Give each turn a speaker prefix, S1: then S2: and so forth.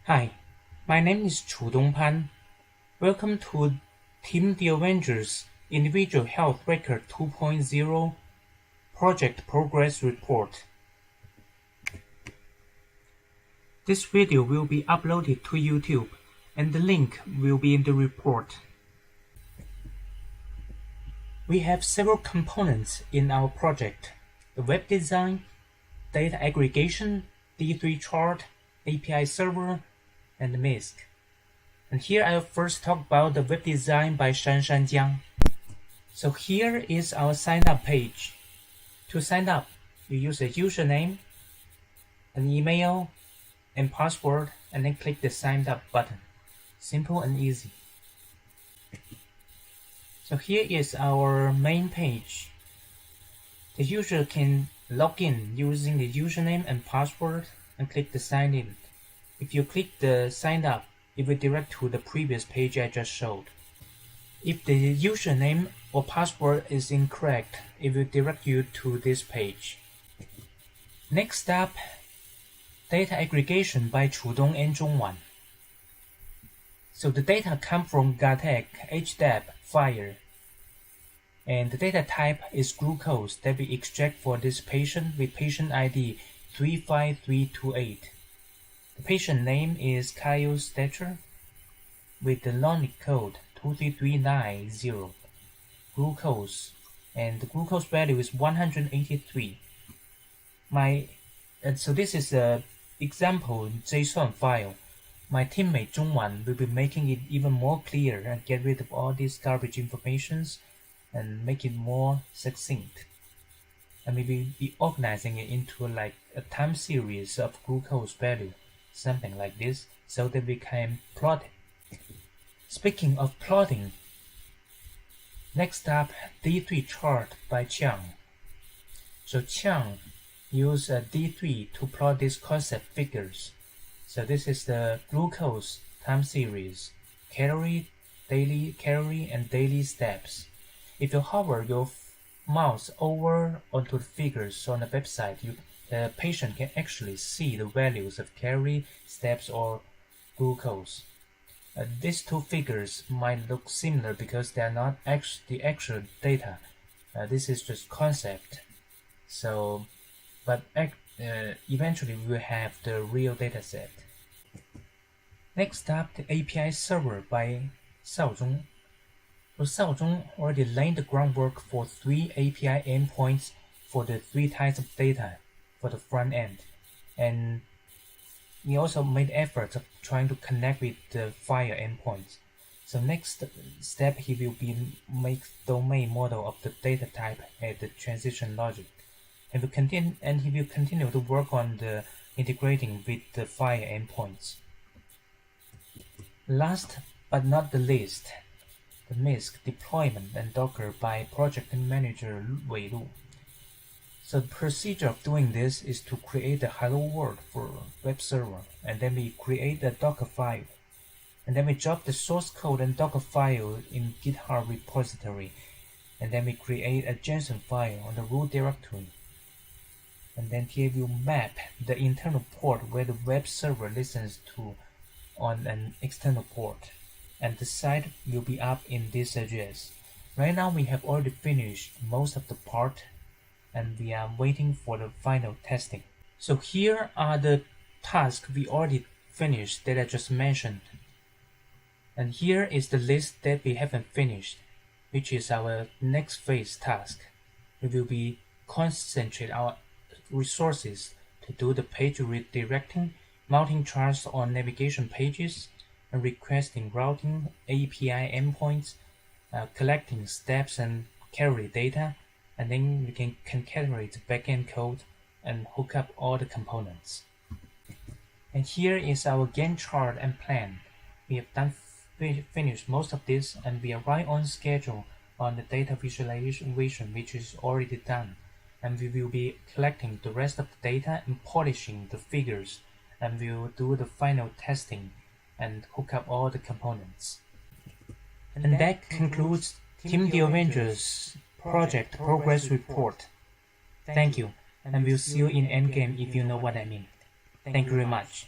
S1: Hi, my name is Chu Dongpan. Welcome to Team The Avengers Individual Health Record 2.0 Project Progress Report. This video will be uploaded to YouTube, and the link will be in the report. We have several components in our project: the web design, data aggregation, D3 chart, API server, and MISC. And here I'll first talk about the web design by Shanshan Jiang. So here is our sign up page. To sign up, you use a username, an email, and password, and then click the sign up button. Simple and easy. So here is our main page. The user can log in using the username and password and click the sign in. If you click the sign up, it will direct to the previous page I just showed. If the username or password is incorrect, it will direct you to this page. Next up, data aggregation by Chudong and Zhongwan. So the data come from Gatech HDAP file, and the data type is glucose that we extract for this patient with patient ID 35328. The patient name is Kyle Stetcher with the LONIC code 23390 glucose, and the glucose value is 183. So this is a example JSON file. My teammate Zhongwan will be making it even more clear and get rid of all these garbage informations and make it more succinct. And we will be organizing it into like a time series of glucose value, something like this, so that we can plot it. Speaking of plotting, next up, D3 chart by Chiang. So Chiang used a D3 to plot these concept figures. So this is the glucose time series, calorie, daily calorie, and daily steps. If you hover your mouse over onto the figures on the website, the patient can actually see the values of calorie, steps, or glucose. These two figures might look similar because they are not the actual data. This is just concept. So, but eventually we will have the real data set. Next up, the API server by Xiaozhong. So Xiaozhong already laid the groundwork for 3 API endpoints for the 3 types of data for the front end, and he also made efforts of trying to connect with the file endpoints. So next step, he will be make domain model of the data type and the transition logic, and he will continue to work on the integrating with the file endpoints. Last but not the least, the MISC deployment and Docker by project manager Wei Lu. So the procedure of doing this is to create a hello world for web server, and then we create a Docker file, and then we drop the source code and Docker file in GitHub repository, and then we create a JSON file on the root directory, and then here we map the internal port where the web server listens to on an external port, and the site will be up in this address. Right now we have already finished most of the part, and we are waiting for the final testing. So here are the tasks we already finished that I just mentioned. And here is the list that we haven't finished, which is our next phase task. We will be concentrate our resources to do the page redirecting, mounting charts on navigation pages, and requesting routing API endpoints, collecting steps and calorie data, and then we can concatenate the backend code and hook up all the components. And here is our Gantt chart and plan. We have finished most of this, and we are right on schedule on the data visualization, which is already done. And we will be collecting the rest of the data and polishing the figures, and we will do the final testing and hook up all the components. And that concludes Team The Avengers Project Progress Report. Thank you, and we'll see you in Endgame if you know what I mean. Thank you very much.